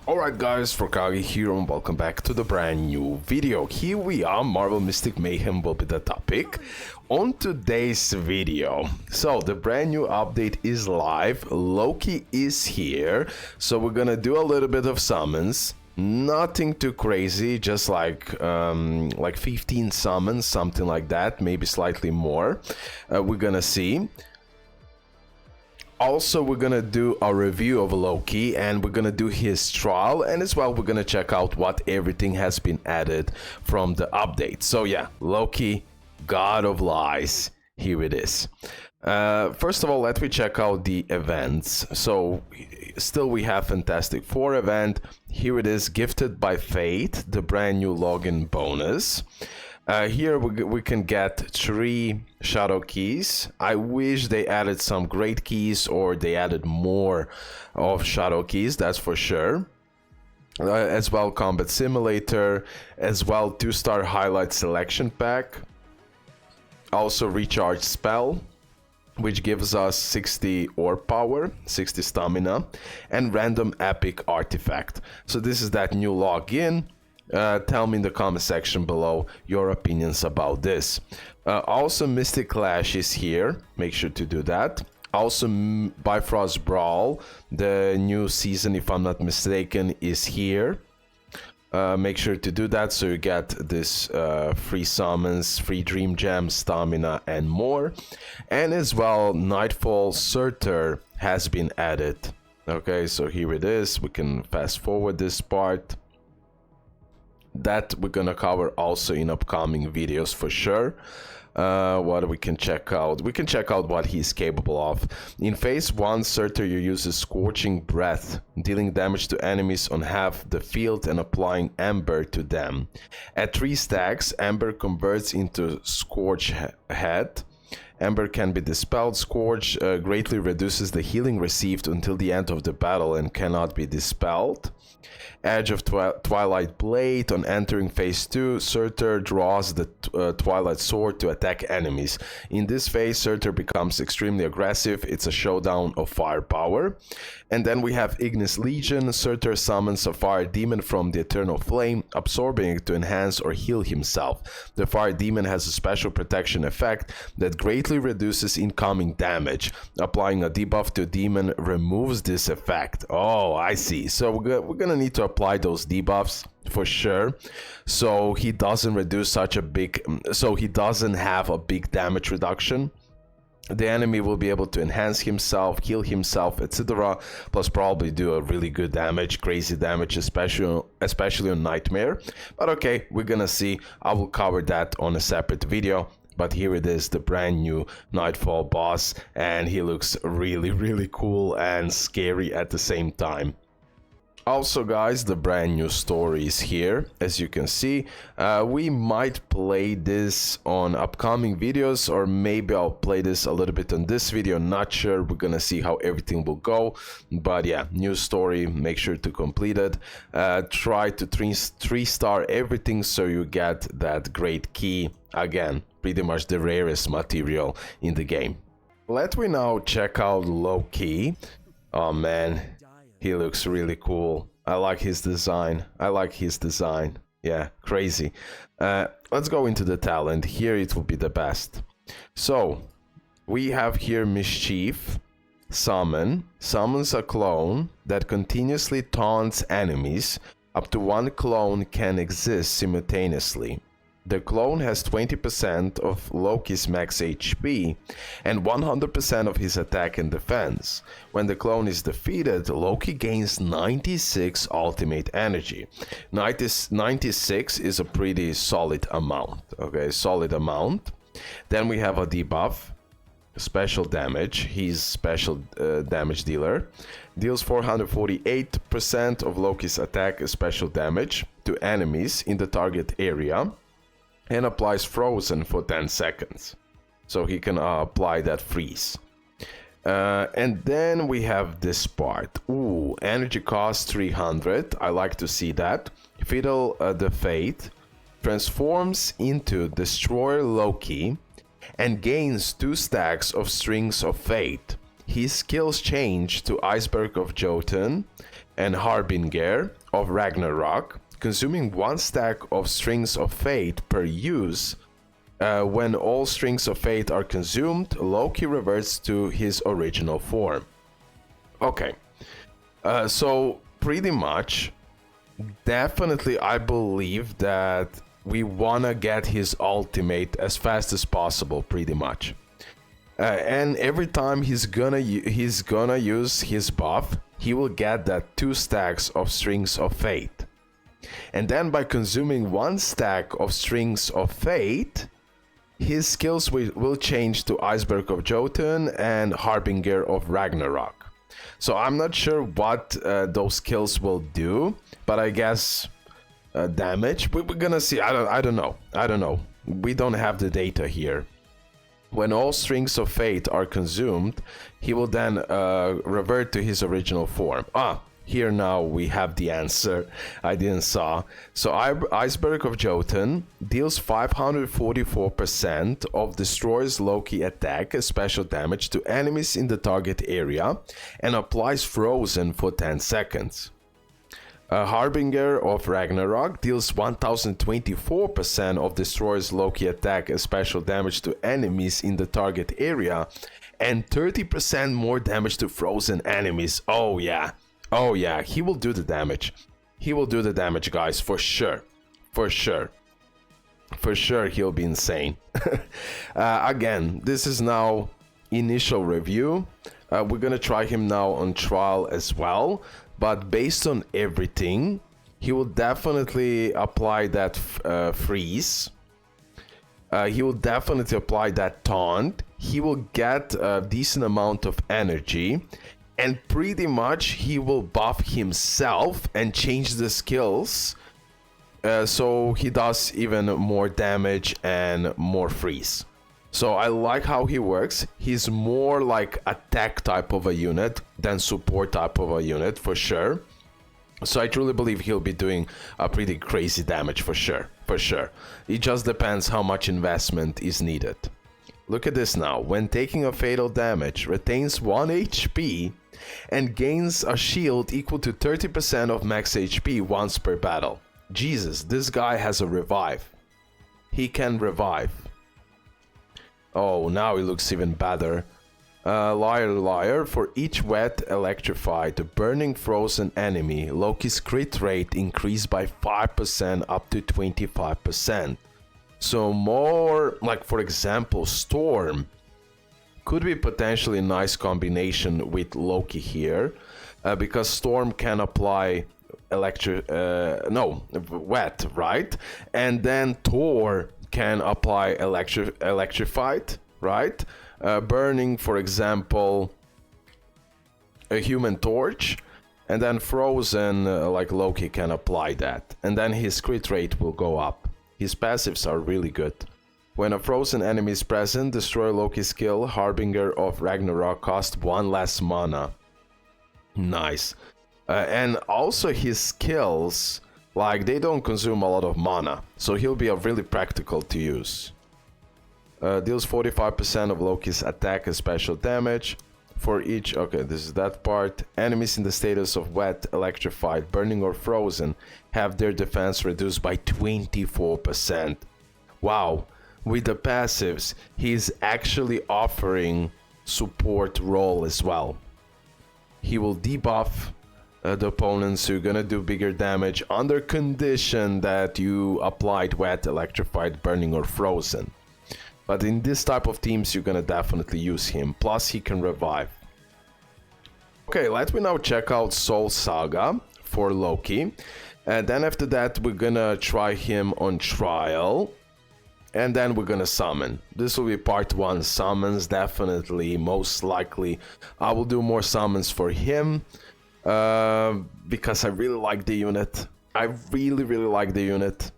Alright guys, RoKage here and welcome back to the brand new video. Here we are, Marvel Mystic Mayhem will be the topic on today's video. So the brand new update is live, Loki is here, so we're gonna do a little bit of summons. Nothing too crazy, just like 15 summons, something like that, maybe slightly more. We're gonna see. Also, we're gonna do a review of Loki and we're gonna do his trial, and as well we're gonna check out what everything has been added from the update. So yeah, Loki, God of Lies, here it is. First of all, let me check out the events. So still we have Fantastic Four event. Here it is, Gifted by Fate, the brand new login bonus. Here we can get 3 shadow keys. I wish they added some great keys or they added more of shadow keys, that's for sure. As well, combat simulator, as well 2-star highlight selection pack. Also recharge spell, which gives us 60 orb power, 60 stamina, and random epic artifact. So this is that new login. Tell me in the comment section below your opinions about this. Also, Mystic Clash is here. Make sure to do that. Also, Bifrost Brawl, the new season, if I'm not mistaken, is here. Make sure to do that so you get this free summons, free dream gems, stamina, and more. And as well, Nightfall Surtur has been added. Okay, so here it is. We can fast forward this part. That we're gonna cover also in upcoming videos for sure. What we can check out? We can check out what he's capable of. In phase 1, Surtur uses Scorching Breath, dealing damage to enemies on half the field and applying Ember to them. At 3 stacks, Ember converts into Scorch Head. Ember can be dispelled. Scourge greatly reduces the healing received until the end of the battle and cannot be dispelled. Edge of Twilight Blade. On entering phase 2, Surtur draws the Twilight Sword to attack enemies. In this phase, Surtur becomes extremely aggressive. It's a showdown of firepower. And then we have Ignis Legion. Surtur summons a fire demon from the Eternal Flame, absorbing it to enhance or heal himself. The fire demon has a special protection effect that greatly reduces incoming damage. Applying a debuff to a demon removes this effect. Oh, I see. So we're gonna need to apply those debuffs for sure, so he doesn't reduce such a big, so he doesn't have a big damage reduction. The enemy will be able to enhance himself, heal himself, etc. Plus probably do a really good damage, crazy damage, especially on Nightmare. But okay, we're gonna see. I will cover that on a separate video. But here it is, the brand new Nightfall boss, and he looks really cool and scary at the same time. Also guys, the brand new story is here. As you can see, we might play this on upcoming videos, or maybe I'll play this a little bit on this video, not sure. We're gonna see how everything will go. But yeah, new story, make sure to complete it. Try to 3-star everything so you get that great key. Again, pretty much the rarest material in the game. Let me now check out Loki. Oh man, he looks really cool. I like his design. Yeah, crazy. Let's go into the talent. Here it will be the best. So, we have here Mischief. Summons a clone that continuously taunts enemies. Up to 1 clone can exist simultaneously. The clone has 20% of Loki's max HP and 100% of his attack and defense. When the clone is defeated, Loki gains 96 ultimate energy. 96 is a pretty solid amount, okay, solid amount. Then we have a debuff, special damage. He's special damage dealer. Deals 448% of Loki's attack and special damage to enemies in the target area. And applies frozen for 10 seconds. So he can apply that freeze. And then we have this part. Ooh, energy cost 300. I like to see that. Fiddle the Fate transforms into Destroyer Loki and gains 2 stacks of Strings of Fate. His skills change to Iceberg of Jotun and Harbinger of Ragnarok, consuming 1 stack of Strings of Fate per use. When all Strings of Fate are consumed, Loki reverts to his original form. Okay, so pretty much, definitely I believe that we wanna get his ultimate as fast as possible, pretty much. And every time he's gonna use his buff, he will get that 2 stacks of Strings of Fate. And then by consuming 1 stack of Strings of Fate, his skills will change to Iceberg of Jotun and Harbinger of Ragnarok. So I'm not sure what those skills will do, but I guess damage. We're gonna see. I don't know. We don't have the data here. When all Strings of Fate are consumed, he will then revert to his original form. Here now we have the answer. I didn't saw. So Iceberg of Jotun deals 544% of destroys Loki attack as special damage to enemies in the target area and applies frozen for 10 seconds. Harbinger of Ragnarok deals 1024% of destroys Loki attack as special damage to enemies in the target area and 30% more damage to frozen enemies. Oh yeah, he will do the damage. He will do the damage, guys, for sure. For sure he'll be insane. Again, this is now initial review. We're gonna try him now on trial as well. But based on everything, he will definitely apply that freeze. He will definitely apply that taunt. He will get a decent amount of energy. And pretty much he will buff himself and change the skills. So he does even more damage and more freeze. So I like how he works. He's more like attack type of a unit than support type of a unit, for sure. So I truly believe he'll be doing a pretty crazy damage for sure. It just depends how much investment is needed. Look at this now. When taking a fatal damage, retains 1 HP and gains a shield equal to 30% of max HP once per battle. Jesus, this guy has a revive. He can revive. Oh, now it looks even better. Liar, for each wet, electrified, burning, frozen enemy, Loki's crit rate increased by 5% up to 25%. So more, like for example, Storm could be potentially a nice combination with Loki here, because Storm can apply wet, right? And then Thor can apply electrified, right? Burning, for example, a Human Torch, and then frozen, like Loki can apply that, and then his crit rate will go up. His passives are really good. When a frozen enemy is present, destroy Loki's skill. Harbinger of Ragnarok cost 1 less mana. Nice. And also his skills, like, they don't consume a lot of mana, so he'll be really practical to use. Deals 45% of Loki's attack and special damage. For each, okay, this is that part. Enemies in the status of wet, electrified, burning or frozen have their defense reduced by 24%. Wow, with the passives, he's actually offering support role as well. He will debuff the opponents who are gonna do bigger damage under condition that you applied wet, electrified, burning or frozen. But in this type of teams, you're gonna definitely use him. Plus, he can revive. Okay, let me now check out Soul Saga for Loki. And then after that, we're gonna try him on trial. And then we're gonna summon. This will be part 1 summons, definitely, most likely. I will do more summons for him. Because I really like the unit. I really like the unit.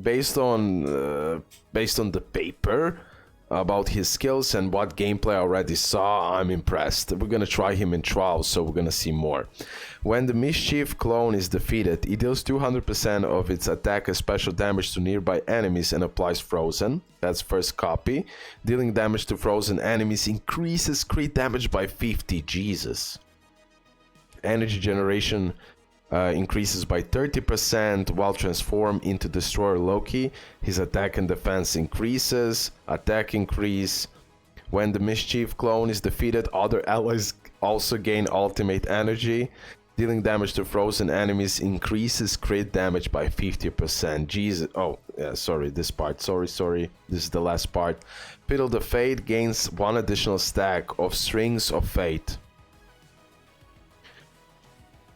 Based on the paper about his skills and what gameplay I already saw, I'm impressed. We're gonna try him in trial, so we're gonna see more. When the Mischief clone is defeated, it deals 200% of its attack as special damage to nearby enemies and applies frozen. That's first copy. Dealing damage to frozen enemies increases crit damage by 50. Jesus. Energy generation increases by 30% while transformed into Destroyer Loki. His attack and defense increases. Attack increase. When the Mischief clone is defeated, other allies also gain ultimate energy. Dealing damage to frozen enemies increases crit damage by 50%. Jesus. Oh, yeah, sorry, this part. Sorry. This is the last part. Fiddle the Fate gains 1 additional stack of Strings of Fate.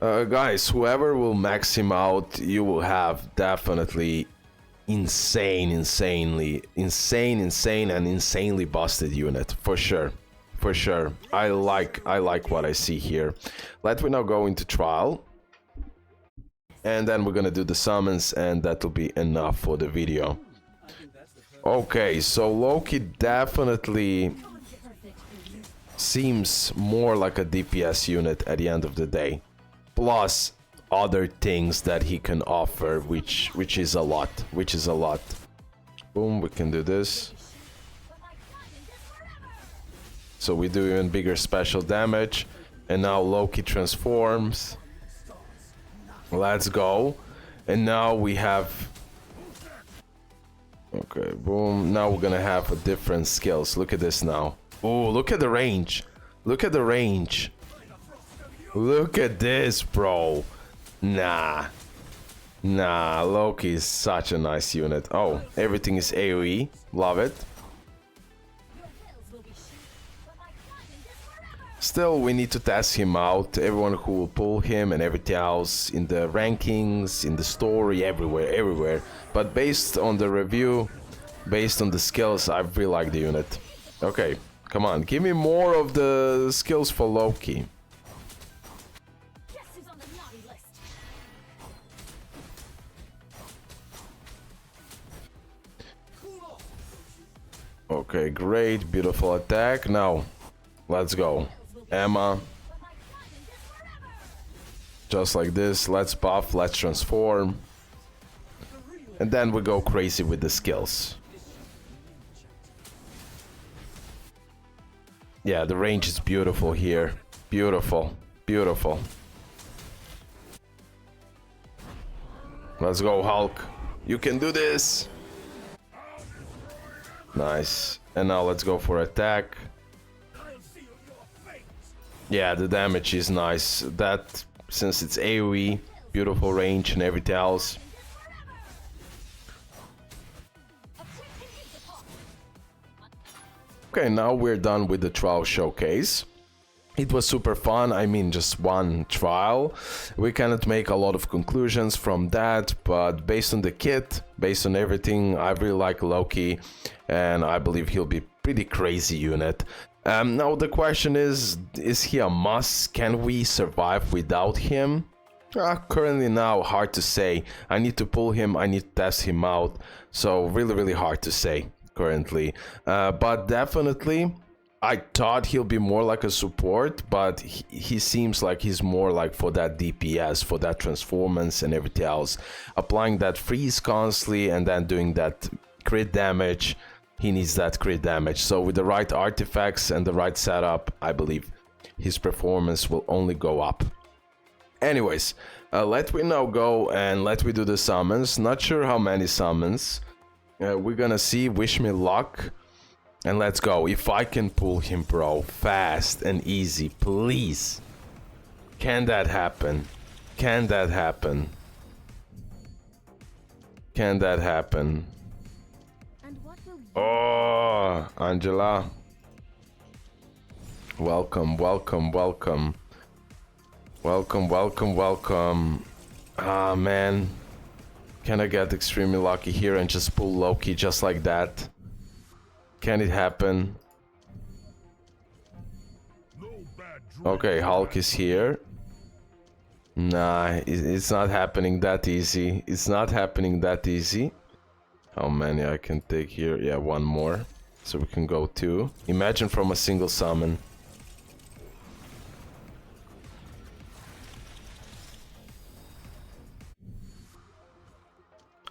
Guys, whoever will max him out, you will have definitely insane and insanely busted unit, for sure. For sure. I like what I see here. Let me now go into trial. And then we're gonna do the summons, and that will be enough for the video. Okay, so Loki definitely seems more like a DPS unit at the end of the day. Plus other things that he can offer, which is a lot. Boom, we can do this. So we do even bigger special damage. And now Loki transforms. Let's go. And now we have... Okay, boom. Now we're gonna have a different skills. Look at this now. Oh, look at the range. Look at the range. Look at this, bro. Nah, Loki is such a nice unit. Oh, everything is AoE. Love it. Still, we need to test him out. Everyone who will pull him and everything else in the rankings, in the story, everywhere. But based on the review, based on the skills, I really like the unit. Okay, come on. Give me more of the skills for Loki. Okay, great, beautiful attack. Now, let's go. Emma. Just like this, let's buff, let's transform. And then we go crazy with the skills. Yeah, the range is beautiful here. Beautiful. Let's go, Hulk. You can do this. Nice. And now let's go for attack. Yeah, the damage is nice. That, since it's AoE, beautiful range and everything else. Okay, now we're done with the trial showcase. It was super fun. I mean, just one trial. We cannot make a lot of conclusions from that, but based on the kit, based on everything, I really like Loki, and I believe he'll be pretty crazy unit. Now the question is he a must? Can we survive without him? Currently now, hard to say. I need to pull him, I need to test him out, so really hard to say currently. But definitely, I thought he'll be more like a support, but he seems like he's more like for that DPS, for that transformance and everything else. Applying that freeze constantly and then doing that crit damage. He needs that crit damage. So with the right artifacts and the right setup, I believe his performance will only go up. Anyways, let me now go and let me do the summons. Not sure how many summons. We're gonna see. Wish me luck. And let's go. If I can pull him, bro, fast and easy, please. Can that happen? Can that happen? Can that happen? Oh, Angela. Welcome. Ah, man. Can I get extremely lucky here and just pull Loki just like that? Can it happen? Okay, Hulk is here. Nah, it's not happening that easy. It's not happening that easy. How many I can take here? Yeah, one more. So we can go 2. Imagine from a single summon.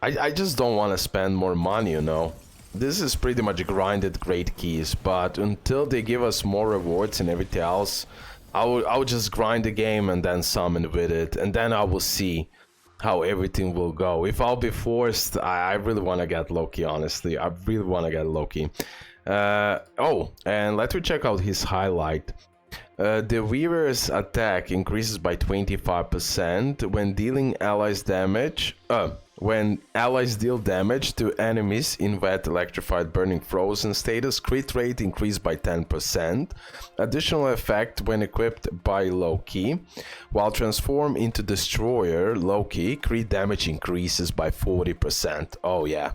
I just don't want to spend more money, you know. This is pretty much grinded great keys, but until they give us more rewards and everything else, I will just grind the game and then summon with it, and then I will see how everything will go. If I'll be forced, I really want to get Loki, honestly. I really want to get Loki. Oh, and let me check out his highlight. The Weaver's attack increases by 25% when dealing allies damage. When allies deal damage to enemies in wet, electrified, burning, frozen status, crit rate increased by 10%. Additional effect when equipped by Loki. While transformed into Destroyer, Loki, crit damage increases by 40%. Oh yeah.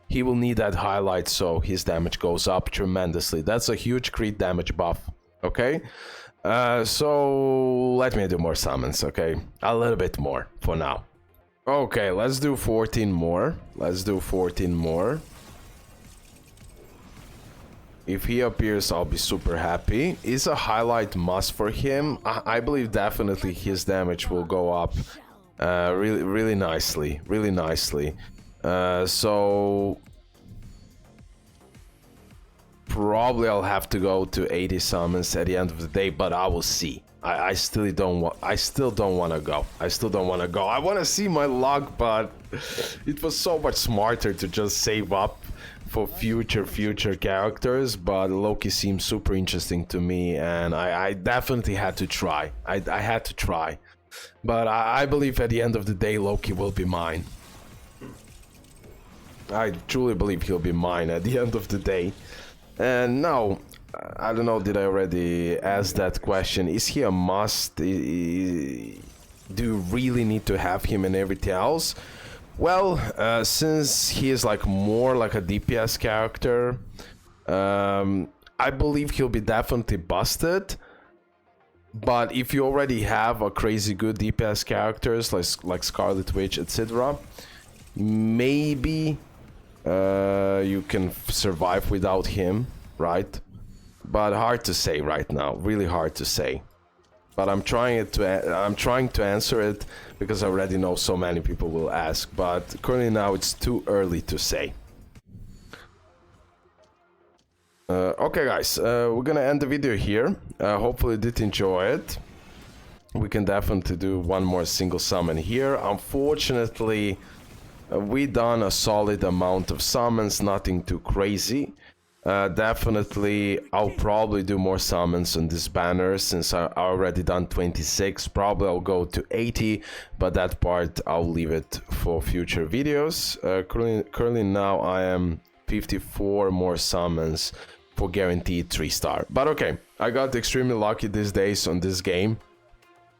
He will need that highlight so his damage goes up tremendously. That's a huge crit damage buff. Okay? So let me do more summons, okay? A little bit more for now. Okay, let's do 14 more. Let's do 14 more. If he appears, I'll be super happy. Is a highlight must for him? I believe definitely his damage will go up really nicely. Really nicely. So probably I'll have to go to 80 summons at the end of the day, but I will see. I still don't want to go. I still don't want to go. I want to see my luck, but it was so much smarter to just save up for future characters. But Loki seems super interesting to me, and I definitely had to try. I had to try, but I believe at the end of the day Loki will be mine. I truly believe he'll be mine at the end of the day. And now, I don't know, did I already ask that question? Is he a must? Do you really need to have him and everything else? Well, since he is like more like a DPS character, I believe he'll be definitely busted. But if you already have a crazy good DPS characters like Scarlet Witch, etc., maybe you can survive without him, right? But hard to say right now, really hard to say. But I'm trying to answer it because I already know so many people will ask. But currently now it's too early to say. Okay, guys, we're gonna end the video here. Hopefully you did enjoy it. We can definitely do one more single summon here. Unfortunately, we done a solid amount of summons, nothing too crazy. Definitely, I'll probably do more summons on this banner since I already done 26. Probably I'll go to 80, but that part I'll leave it for future videos. Currently now I am 54 more summons for guaranteed 3-star. But okay, I got extremely lucky these days on this game,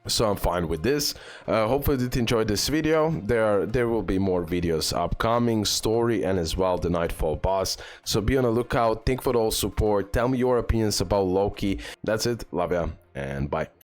so I'm fine with this. Hopefully you did enjoy this video. There will be more videos upcoming, story and as well the Nightfall boss. So be on the lookout. Thank you for all support. Tell me your opinions about Loki. That's it. Love ya and bye.